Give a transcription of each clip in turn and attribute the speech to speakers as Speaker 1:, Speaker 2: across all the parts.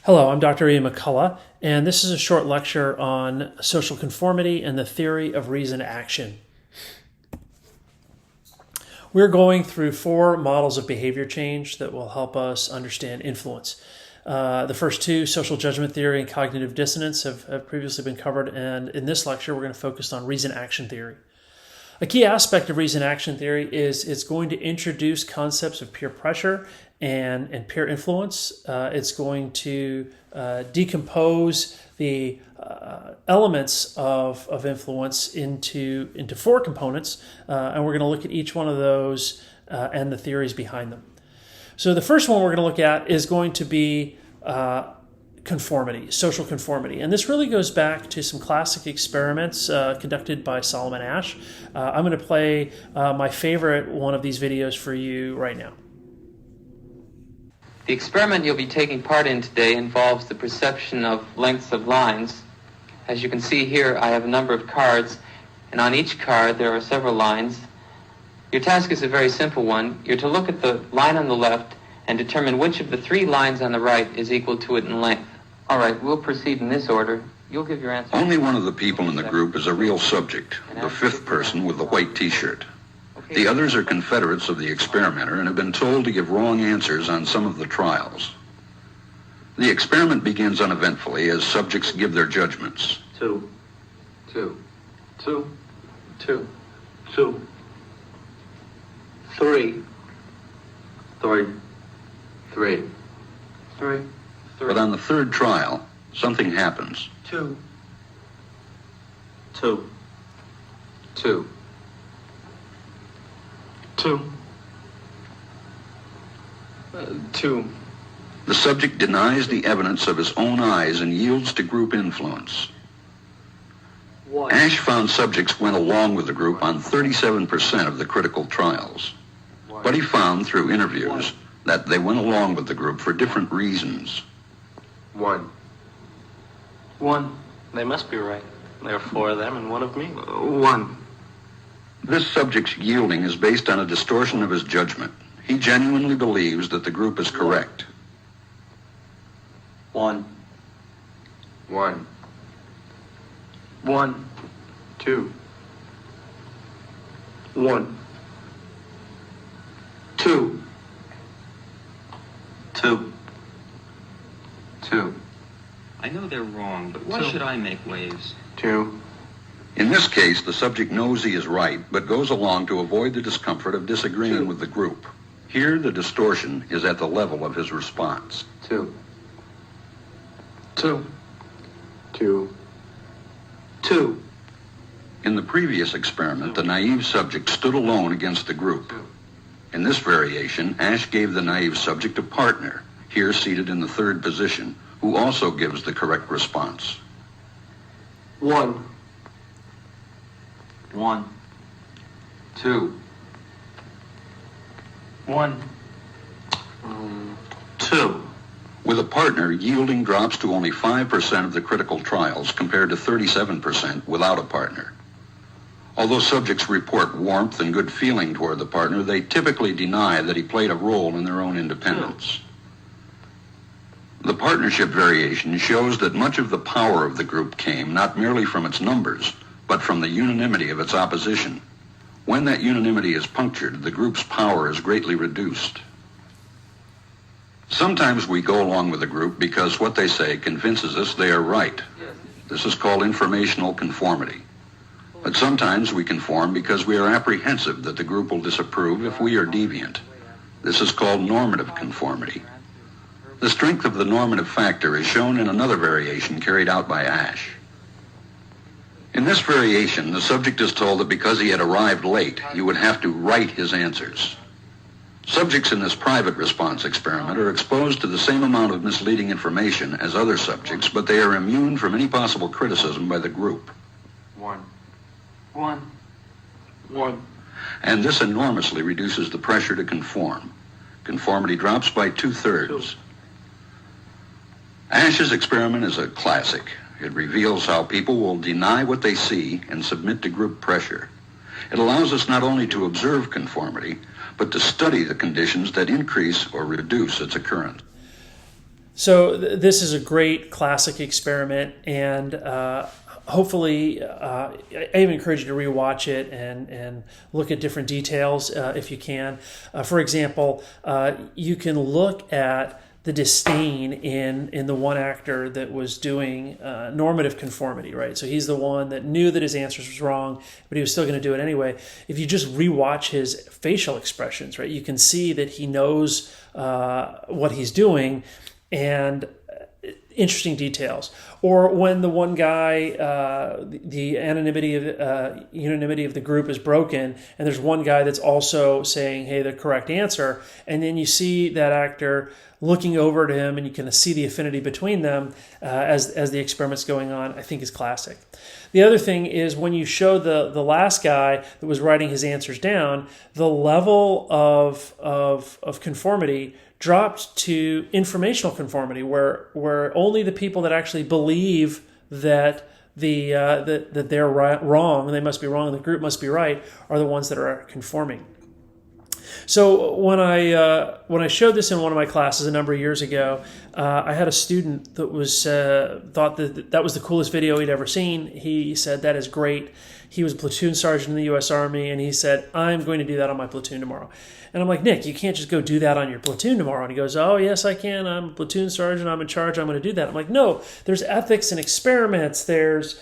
Speaker 1: Hello, I'm Dr. Ian McCullough, and this is a short lecture on social conformity and the theory of reasoned action. We're going through 4 models of behavior change that will help us understand influence. The first 2, social judgment theory and cognitive dissonance, have previously been covered, and in this lecture we're going to focus on reasoned action theory. A key aspect of reasoned action theory is it's going to introduce concepts of peer pressure and peer influence. It's going to decompose the elements of influence into 4 components, and we're going to look at each one of those and the theories behind them. So the first one we're going to look at is going to be conformity, social conformity. And this really goes back to some classic experiments conducted by Solomon Asch. I'm going to play my favorite one of these videos for you right now.
Speaker 2: The experiment you'll be taking part in today involves the perception of lengths of lines. As you can see here, I have a number of cards, and on each card there are several lines. Your task is a very simple one. You're to look at the line on the left and determine which of the 3 lines on the right is equal to it in length. All right, we'll proceed in this order. You'll give your answer.
Speaker 3: Only one of the people in the group is a real subject, the 5th person with the white t-shirt. The others are confederates of the experimenter and have been told to give wrong answers on some of the trials. The experiment begins uneventfully as subjects give their judgments.
Speaker 2: 2, 2, 2, 2,
Speaker 4: 2,
Speaker 2: 3,
Speaker 4: 3,
Speaker 2: 3, 3,
Speaker 3: But on the 3rd trial, something happens.
Speaker 2: 2,
Speaker 4: 2,
Speaker 2: 2,
Speaker 4: 2,
Speaker 2: 2.
Speaker 3: The subject denies the evidence of his own eyes and yields to group influence.
Speaker 4: 1,
Speaker 3: Asch found subjects went along with the group on 37% of the critical trials. But he found through interviews that they went along with the group for different reasons.
Speaker 4: 1,
Speaker 2: 1,
Speaker 4: They must be right. There are 4 of them and 1 of me.
Speaker 2: 1.
Speaker 3: This subject's yielding is based on a distortion of his judgment. He genuinely believes that the group is correct.
Speaker 4: 1,
Speaker 2: 1, 1, 2,
Speaker 4: 1,
Speaker 2: 2,
Speaker 4: 2,
Speaker 2: 2,
Speaker 5: I know they're wrong, but why should I make waves?
Speaker 2: 2,
Speaker 3: In this case, the subject knows he is right, but goes along to avoid the discomfort of disagreeing
Speaker 2: 2.
Speaker 3: with the group. Here, the distortion is at the level of his response.
Speaker 2: 2,
Speaker 4: 2,
Speaker 2: 2, 2,
Speaker 3: In the previous experiment, the naive subject stood alone against the group. In this variation, Asch gave the naive subject a partner, here seated in the 3rd position, who also gives the correct response.
Speaker 4: 1,
Speaker 2: 1, 2, 1,
Speaker 4: 2,
Speaker 3: With a partner, yielding drops to only 5% of the critical trials compared to 37% without a partner. Although subjects report warmth and good feeling toward the partner, they typically deny that he played a role in their own independence. The partnership variation shows that much of the power of the group came not merely from its numbers, but from the unanimity of its opposition. When that unanimity is punctured, the group's power is greatly reduced. Sometimes we go along with the group because what they say convinces us they are right. This is called informational conformity. But sometimes we conform because we are apprehensive that the group will disapprove if we are deviant. This is called normative conformity. The strength of the normative factor is shown in another variation carried out by Asch. In this variation, the subject is told that because he had arrived late, he would have to write his answers. Subjects in this private response experiment are exposed to the same amount of misleading information as other subjects, but they are immune from any possible criticism by the group.
Speaker 2: 1, 1,
Speaker 4: 1,
Speaker 3: And this enormously reduces the pressure to conform. Conformity drops by 2/3. Asch's experiment is a classic. It reveals how people will deny what they see and submit to group pressure. It allows us not only to observe conformity, but to study the conditions that increase or reduce its occurrence.
Speaker 1: So this is a great classic experiment, and hopefully, I even encourage you to rewatch it and look at different details if you can. For example, you can look at the disdain in the one actor that was doing normative conformity, right? So he's the one that knew that his answers was wrong, but he was still going to do it anyway. If you just rewatch his facial expressions, right, you can see that he knows what he's doing, and interesting details. Or when the one guy, the unanimity of the group is broken, and there's one guy that's also saying, hey, the correct answer, and then you see that actor looking over to him, and you can see the affinity between them as the experiment's going on, I think is classic. The other thing is when you show the last guy that was writing his answers down, the level of conformity dropped to informational conformity, where only the people that actually believe that that they're wrong, and they must be wrong, and the group must be right, are the ones that are conforming. So when I showed this in one of my classes a number of years ago, I had a student that was thought that was the coolest video he'd ever seen. He said, that is great. He was a platoon sergeant in the U.S. Army, and he said, I'm going to do that on my platoon tomorrow. And I'm like, Nick, you can't just go do that on your platoon tomorrow. And he goes, oh, yes, I can. I'm a platoon sergeant. I'm in charge. I'm going to do that. I'm like, no, there's ethics and experiments. There's,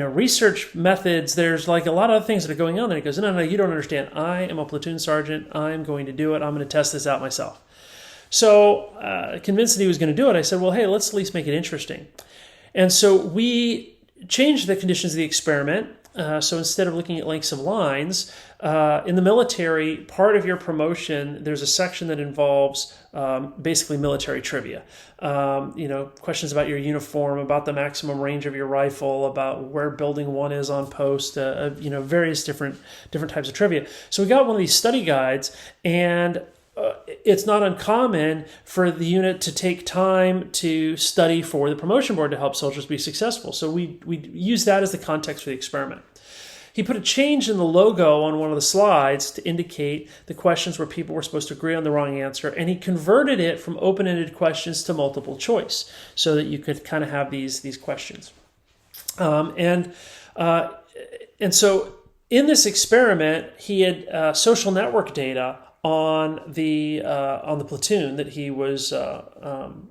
Speaker 1: research methods. There's like a lot of other things that are going on there. He goes, no, you don't understand. I am a platoon sergeant. I'm going to do it. I'm going to test this out myself. So convinced that he was going to do it, I said, well, hey, let's at least make it interesting. And so we changed the conditions of the experiment. So instead of looking at lengths of lines, in the military, part of your promotion, there's a section that involves basically military trivia. Questions about your uniform, about the maximum range of your rifle, about where building 1 is on post, various different types of trivia. So we got one of these study guides, and it's not uncommon for the unit to take time to study for the promotion board to help soldiers be successful. So we use that as the context for the experiment. He put a change in the logo on one of the slides to indicate the questions where people were supposed to agree on the wrong answer, and he converted it from open-ended questions to multiple choice so that you could kind of have these questions. And so in this experiment, he had social network data on the platoon that he was on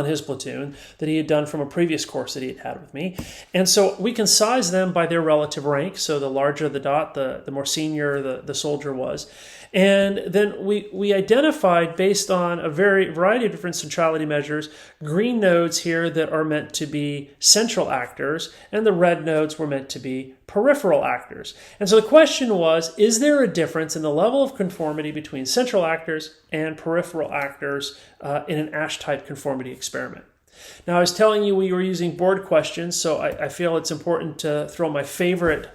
Speaker 1: his platoon that he had done from a previous course that he had with me. And so we can size them by their relative rank. So the larger the dot, the more senior the soldier was. And then we identified, based on a variety of different centrality measures, green nodes here that are meant to be central actors, and the red nodes were meant to be peripheral actors. And so the question was, is there a difference in the level of conformity between central actors and peripheral actors in an Ash-type conformity experiment? Now, I was telling you we were using board questions, so I feel it's important to throw my favorite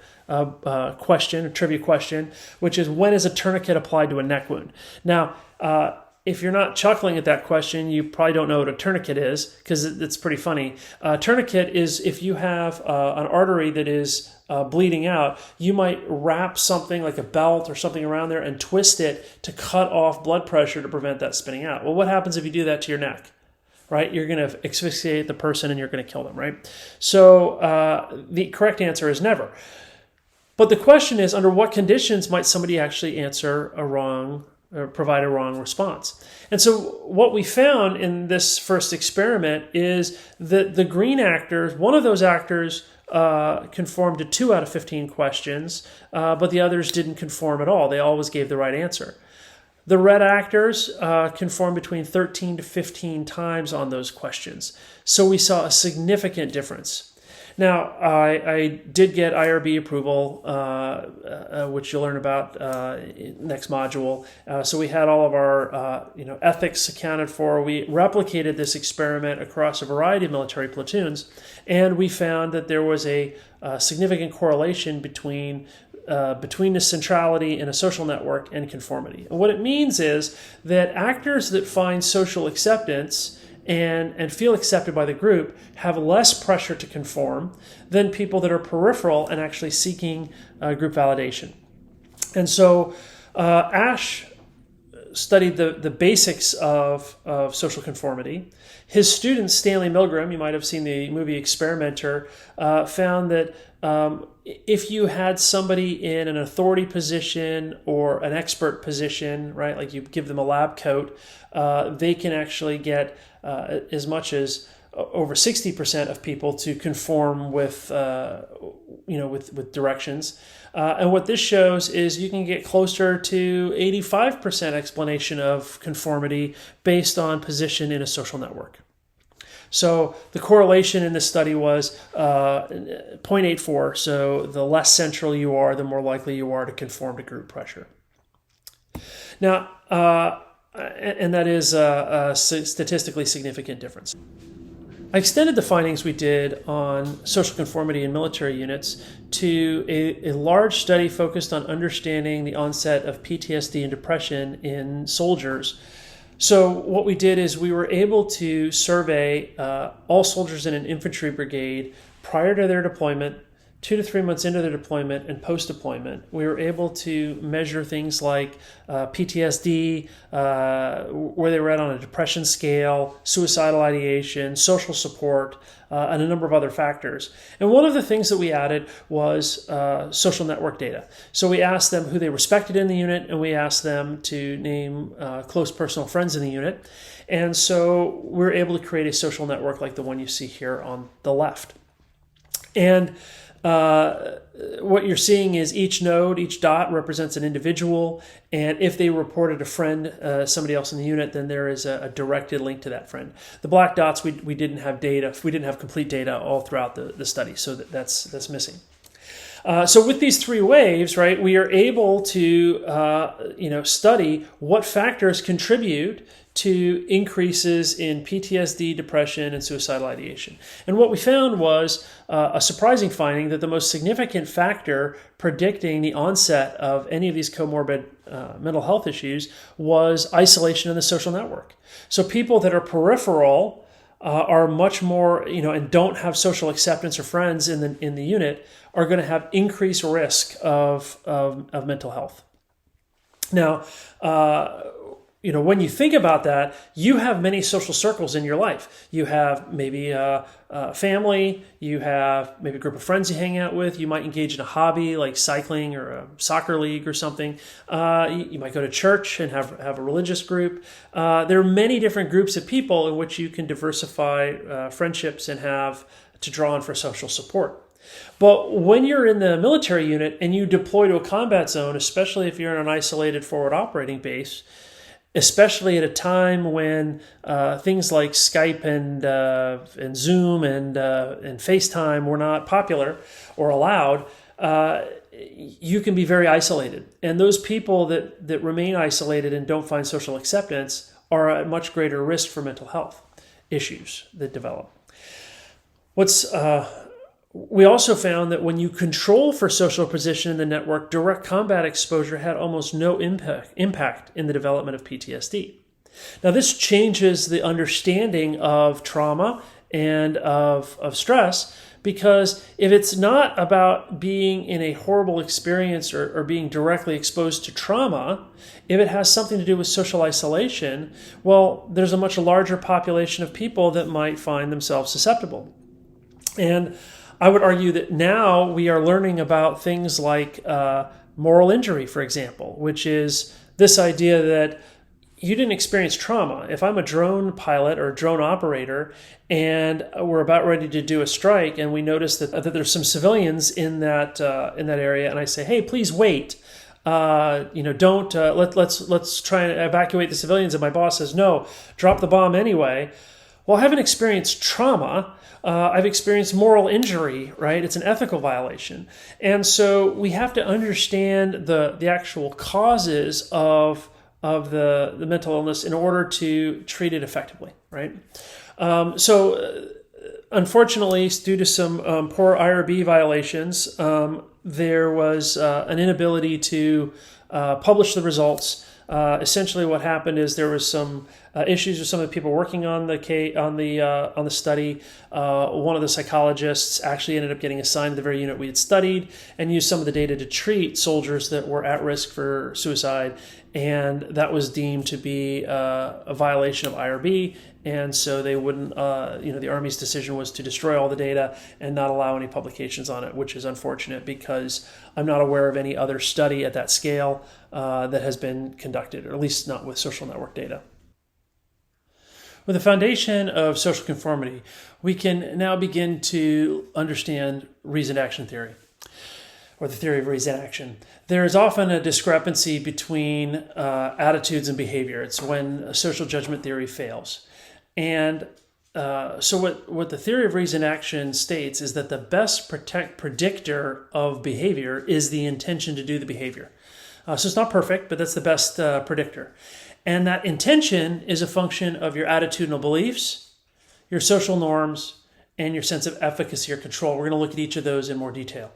Speaker 1: question, a trivia question, which is, when is a tourniquet applied to a neck wound? Now, if you're not chuckling at that question, you probably don't know what a tourniquet is, because it's pretty funny. A tourniquet is if you have an artery that is bleeding out, you might wrap something like a belt or something around there and twist it to cut off blood pressure to prevent that spinning out. Well, what happens if you do that to your neck? Right? You're going to asphyxiate the person and you're going to kill them, right? So the correct answer is never. But the question is, under what conditions might somebody actually answer a wrong or provide a wrong response? And so what we found in this first experiment is that the green actors, one of those actors conformed to 2 out of 15 questions, but the others didn't conform at all. They always gave the right answer. The red actors conformed between 13 to 15 times on those questions. So we saw a significant difference. Now, I did get IRB approval, which you'll learn about next module. So we had all of our ethics accounted for. We replicated this experiment across a variety of military platoons, and we found that there was a significant correlation between the centrality in a social network and conformity. And what it means is that actors that find social acceptance and feel accepted by the group have less pressure to conform than people that are peripheral and actually seeking group validation. And so Ash studied the basics of social conformity. His student, Stanley Milgram, you might have seen the movie Experimenter, found that if you had somebody in an authority position or an expert position, right, like you give them a lab coat, they can actually get as much as over 60% of people to conform with directions. And what this shows is you can get closer to 85% explanation of conformity based on position in a social network. So the correlation in this study was 0.84. So the less central you are, the more likely you are to conform to group pressure. Now, and that is a statistically significant difference. I extended the findings we did on social conformity in military units to a large study focused on understanding the onset of PTSD and depression in soldiers. So what we did is we were able to survey all soldiers in an infantry brigade prior to their deployment, 2 to 3 months into their deployment, and post-deployment. We were able to measure things like PTSD, where they were at on a depression scale, suicidal ideation, social support, and a number of other factors. And one of the things that we added was social network data. So we asked them who they respected in the unit, and we asked them to name close personal friends in the unit. And so we're able to create a social network like the one you see here on the left. And what you're seeing is each node, each dot represents an individual, and if they reported a friend, somebody else in the unit, then there is a directed link to that friend. The black dots, we didn't have data, we didn't have complete data all throughout the study, so that's missing. So with these three waves, right, we are able to study what factors contribute to increases in PTSD, depression, and suicidal ideation. And what we found was a surprising finding that the most significant factor predicting the onset of any of these comorbid mental health issues was isolation in the social network. So people that are peripheral are much more, and don't have social acceptance or friends in the unit are going to have increased risk of mental health. Now, when you think about that, you have many social circles in your life. You have maybe a family, you have maybe a group of friends you hang out with, you might engage in a hobby like cycling or a soccer league or something. You might go to church and have a religious group. There are many different groups of people in which you can diversify friendships and have to draw on for social support. But when you're in the military unit and you deploy to a combat zone, especially if you're in an isolated forward operating base, especially at a time when things like Skype and Zoom and FaceTime were not popular or allowed, you can be very isolated. And those people that remain isolated and don't find social acceptance are at much greater risk for mental health issues that develop. We also found that when you control for social position in the network, direct combat exposure had almost no impact in the development of PTSD. Now, this changes the understanding of trauma and of stress, because if it's not about being in a horrible experience or being directly exposed to trauma, if it has something to do with social isolation, well, there's a much larger population of people that might find themselves susceptible. And I would argue that now we are learning about things like moral injury, for example, which is this idea that you didn't experience trauma. If I'm a drone pilot or a drone operator and we're about ready to do a strike and we notice that there's some civilians in that area, and I say, hey, please wait. Don't let's try and evacuate the civilians, and my boss says, no, drop the bomb anyway. Well, I haven't experienced trauma. I've experienced moral injury, right? It's an ethical violation. And so we have to understand the actual causes of the mental illness in order to treat it effectively, right? Unfortunately, due to some poor IRB violations, there was an inability to publish the results. Essentially, what happened is there was some issues with some of the people working on the study. One of the psychologists actually ended up getting assigned to the very unit we had studied and used some of the data to treat soldiers that were at risk for suicide. and that was deemed to be a violation of IRB, and so they wouldn't, the Army's decision was to destroy all the data and not allow any publications on it, which is unfortunate because I'm not aware of any other study at that scale that has been conducted, or at least not with social network data. With the foundation of social conformity, we can now begin to understand reasoned action theory, or the theory of reasoned action. There is often a discrepancy between attitudes and behavior. It's when social judgment theory fails. And so what the theory of reasoned action states is that the best predictor of behavior is the intention to do the behavior. So it's not perfect, but that's the best predictor. And that intention is a function of your attitudinal beliefs, your social norms, and your sense of efficacy or control. We're going to look at each of those in more detail.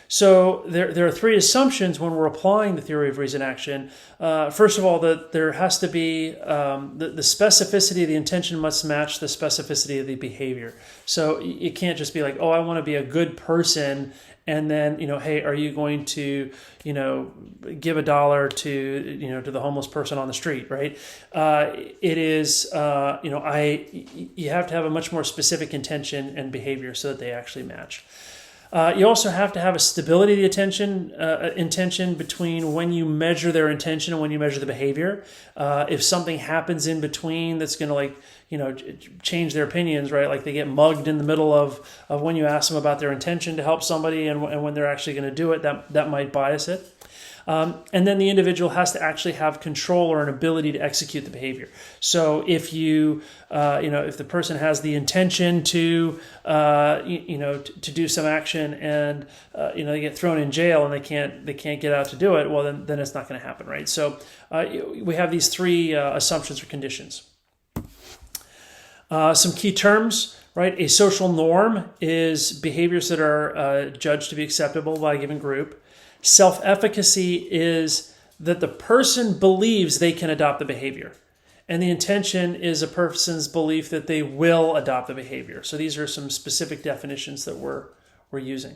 Speaker 1: So there are three assumptions when we're applying the theory of reasoned action. First of all, that there has to be the specificity of the intention must match the specificity of the behavior. So it can't just be like, oh, I want to be a good person, and then, hey, are you going to, give $1 to the homeless person on the street, right? It is, you have to have a much more specific intention and behavior so that they actually match. You also have to have a stability of the intention between when you measure their intention and when you measure the behavior. If something happens in between that's going to change their opinions, right? Like they get mugged in the middle of when you ask them about their intention to help somebody and when they're actually going to do it, that might bias it. And then the individual has to actually have control or an ability to execute the behavior. So if if the person has the intention to do some action and they get thrown in jail and they can't get out to do it, well then it's not going to happen, right? So we have these three assumptions or conditions. Some key terms, right? A social norm is behaviors that are judged to be acceptable by a given group. Self-efficacy is that the person believes they can adopt the behavior. And the intention is a person's belief that they will adopt the behavior. So these are some specific definitions that we're using.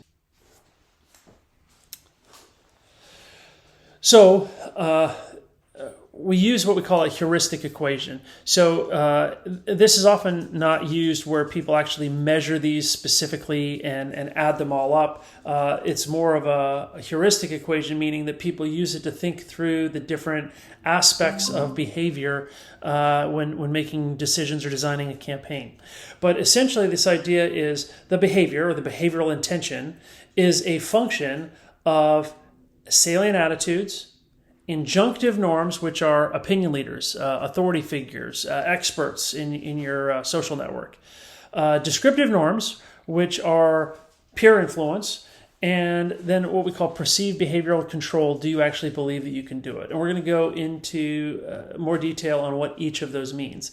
Speaker 1: So we use what we call a heuristic equation. So this is often not used where people actually measure these specifically and add them all up. It's more of a heuristic equation, meaning that people use it to think through the different aspects of behavior when making decisions or designing a campaign. But essentially this idea is the behavior or the behavioral intention is a function of salient attitudes, injunctive norms, which are opinion leaders, authority figures, experts in your social network. Descriptive norms, which are peer influence. And then what we call perceived behavioral control. Do you actually believe that you can do it? And we're going to go into more detail on what each of those means.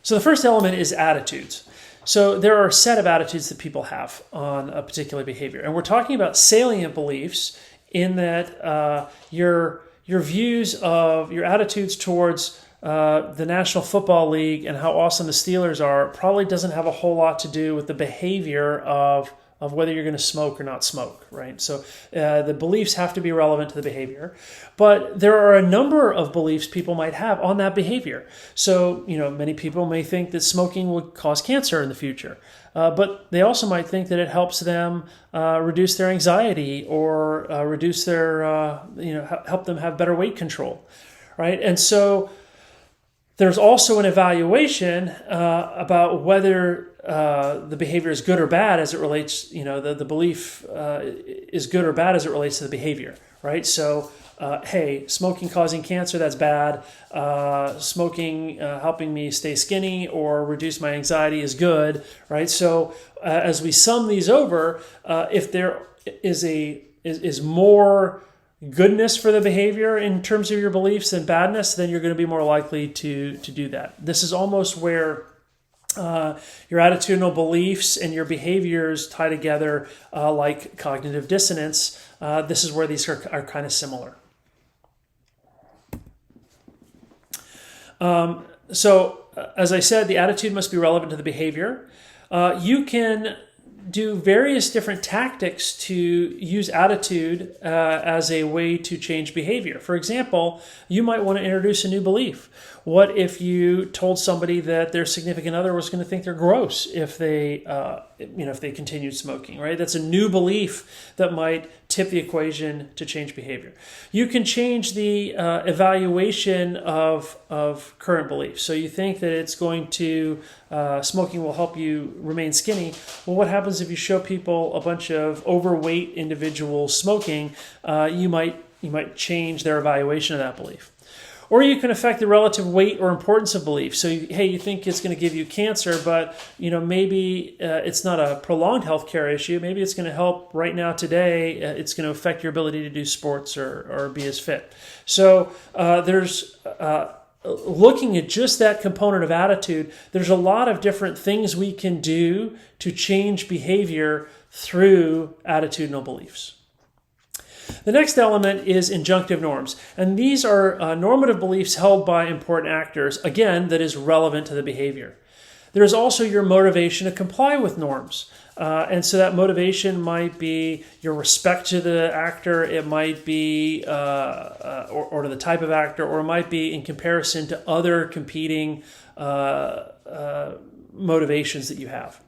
Speaker 1: So the first element is attitudes. So there are a set of attitudes that people have on a particular behavior. And we're talking about salient beliefs in that your views of your attitudes towards the National Football League and how awesome the Steelers are probably doesn't have a whole lot to do with the behavior of whether you're going to smoke or not smoke, right? So the beliefs have to be relevant to the behavior. But there are a number of beliefs people might have on that behavior. So, many people may think that smoking would cause cancer in the future. But they also might think that it helps them reduce their anxiety or reduce their, help them have better weight control, right? And so there's also an evaluation about whether the behavior is good or bad as it relates, the belief is good or bad as it relates to the behavior, right? So, hey, smoking causing cancer, that's bad. Smoking helping me stay skinny or reduce my anxiety is good, right? So as we sum these over, if there is more goodness for the behavior in terms of your beliefs than badness, then you're going to be more likely to do that. This is almost where your attitudinal beliefs and your behaviors tie together like cognitive dissonance. This is where these are kind of similar. So, as I said, the attitude must be relevant to the behavior. You can do various different tactics to use attitude as a way to change behavior. For example, you might want to introduce a new belief. What if you told somebody that their significant other was going to think they're gross if they, if they continued smoking, right? That's a new belief that might tip the equation to change behavior. You can change the evaluation of current beliefs. So you think that it's going to, smoking will help you remain skinny. Well, what happens if you show people a bunch of overweight individuals smoking? You might change their evaluation of that belief. Or you can affect the relative weight or importance of beliefs. So, you think it's going to give you cancer, but maybe it's not a prolonged healthcare issue. Maybe it's going to help right now, today. It's going to affect your ability to do sports or be as fit. So there's looking at just that component of attitude. There's a lot of different things we can do to change behavior through attitudinal beliefs. The next element is injunctive norms, and these are normative beliefs held by important actors, again, that is relevant to the behavior. There's also your motivation to comply with norms, and so that motivation might be your respect to the actor, it might be, or to the type of actor, or it might be in comparison to other competing motivations that you have.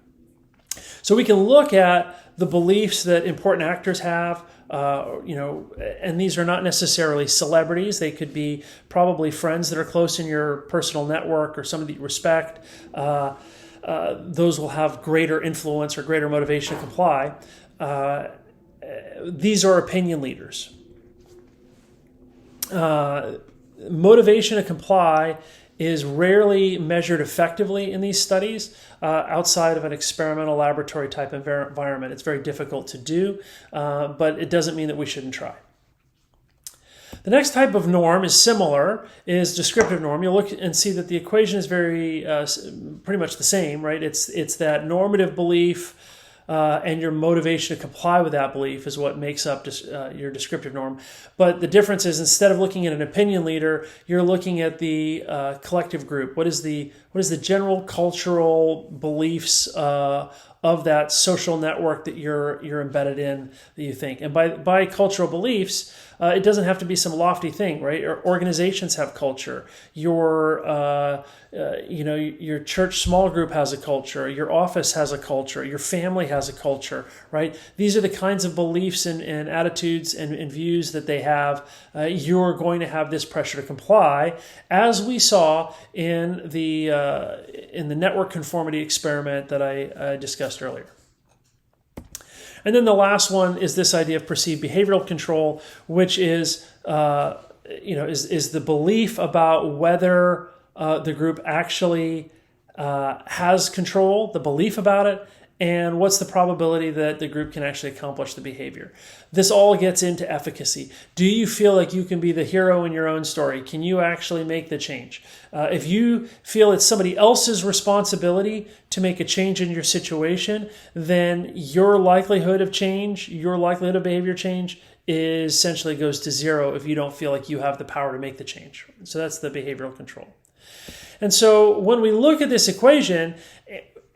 Speaker 1: So we can look at the beliefs that important actors have, and these are not necessarily celebrities. They could be probably friends that are close in your personal network or somebody that you respect. Those will have greater influence or greater motivation to comply. These are opinion leaders. Motivation to comply is rarely measured effectively in these studies outside of an experimental laboratory type environment. It's very difficult to do, but it doesn't mean that we shouldn't try. The next type of norm is similar, is descriptive norm. You'll look and see that the equation is very pretty much the same, right? It's that normative belief and your motivation to comply with that belief is what makes up your descriptive norm. But the difference is, instead of looking at an opinion leader, you're looking at the collective group. What is the general cultural beliefs of that social network that you're embedded in, that you think? And by cultural beliefs, it doesn't have to be some lofty thing, right? Organizations have culture. Your church small group has a culture. Your office has a culture. Your family has a culture, right? These are the kinds of beliefs and attitudes and views that they have. You're going to have this pressure to comply, as we saw in the network conformity experiment that I discussed earlier. And then the last one is this idea of perceived behavioral control, which is the belief about whether the group actually has control, the belief about it, and what's the probability that the group can actually accomplish the behavior. This all gets into efficacy. Do you feel like you can be the hero in your own story? Can you actually make the change? If you feel it's somebody else's responsibility to make a change in your situation, then your likelihood of change, your likelihood of behavior change, essentially goes to zero if you don't feel like you have the power to make the change. So that's the behavioral control. And so when we look at this equation,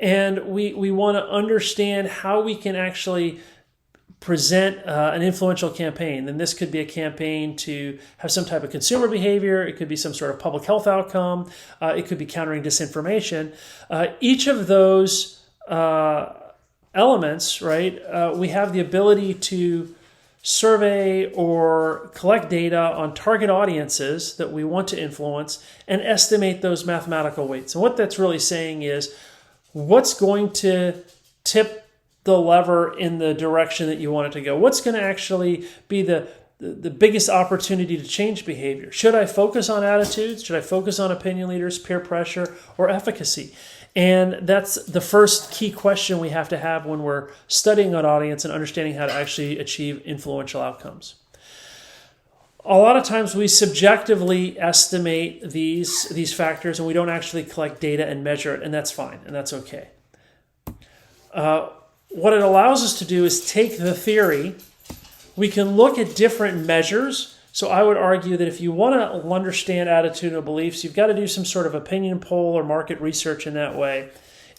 Speaker 1: and we want to understand how we can actually present an influential campaign, then this could be a campaign to have some type of consumer behavior. It could be some sort of public health outcome. It could be countering disinformation. Each of those elements, right, we have the ability to survey or collect data on target audiences that we want to influence and estimate those mathematical weights. And what that's really saying is, what's going to tip the lever in the direction that you want it to go? What's going to actually be the biggest opportunity to change behavior? Should I focus on attitudes? Should I focus on opinion leaders, peer pressure, or efficacy? And that's the first key question we have to have when we're studying an audience and understanding how to actually achieve influential outcomes. A lot of times we subjectively estimate these factors and we don't actually collect data and measure it, and that's fine, and that's okay. What it allows us to do is take the theory. We can look at different measures. So I would argue that if you want to understand attitudinal beliefs, you've got to do some sort of opinion poll or market research in that way.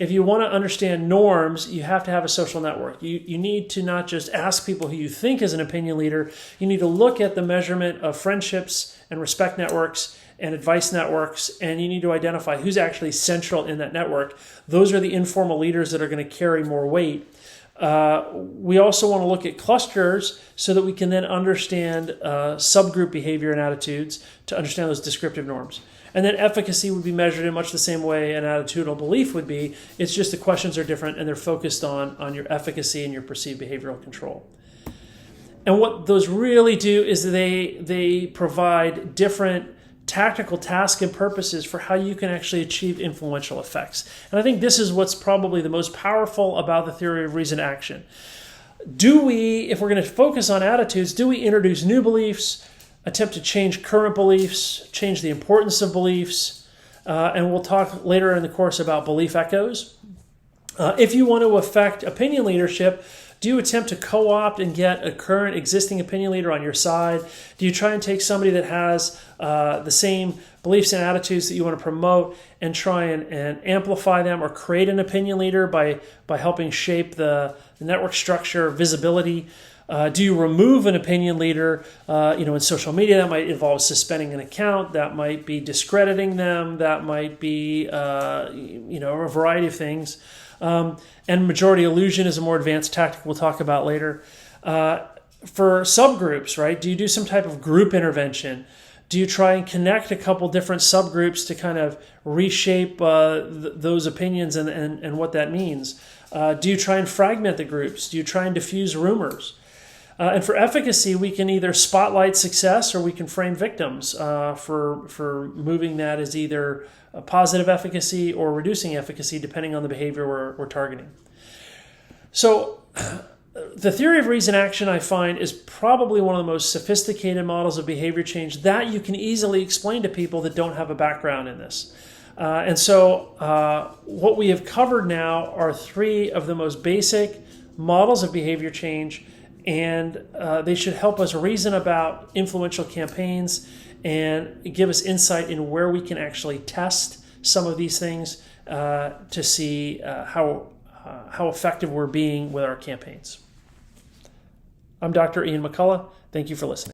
Speaker 1: if you want to understand norms, you have to have a social network. You need to not just ask people who you think is an opinion leader. You need to look at the measurement of friendships and respect networks and advice networks, and you need to identify who's actually central in that network. Those are the informal leaders that are going to carry more weight. We also want to look at clusters so that we can then understand subgroup behavior and attitudes to understand those descriptive norms. And then efficacy would be measured in much the same way an attitudinal belief would be. It's just the questions are different and they're focused on your efficacy and your perceived behavioral control. And what those really do is they provide different tactical tasks and purposes for how you can actually achieve influential effects. And I think this is what's probably the most powerful about the theory of reason action. If we're going to focus on attitudes, do we introduce new beliefs, attempt to change current beliefs, change the importance of beliefs, and we'll talk later in the course about belief echoes. If you want to affect opinion leadership, do you attempt to co-opt and get a current existing opinion leader on your side? Do you try and take somebody that has the same beliefs and attitudes that you want to promote and try and amplify them, or create an opinion leader by helping shape the network structure, visibility? Do you remove an opinion leader? In social media, that might involve suspending an account. That might be discrediting them. That might be a variety of things. And majority illusion is a more advanced tactic we'll talk about later. For subgroups, right? Do you do some type of group intervention? Do you try and connect a couple different subgroups to kind of reshape those opinions and what that means? Do you try and fragment the groups? Do you try and diffuse rumors? And for efficacy, we can either spotlight success or we can frame victims for moving that as either a positive efficacy or reducing efficacy, depending on the behavior we're targeting. So the theory of reason action, I find, is probably one of the most sophisticated models of behavior change that you can easily explain to people that don't have a background in this. And so what we have covered now are three of the most basic models of behavior change, and they should help us reason about influential campaigns and give us insight in where we can actually test some of these things to see how effective we're being with our campaigns. I'm Dr. Ian McCullough. Thank you for listening.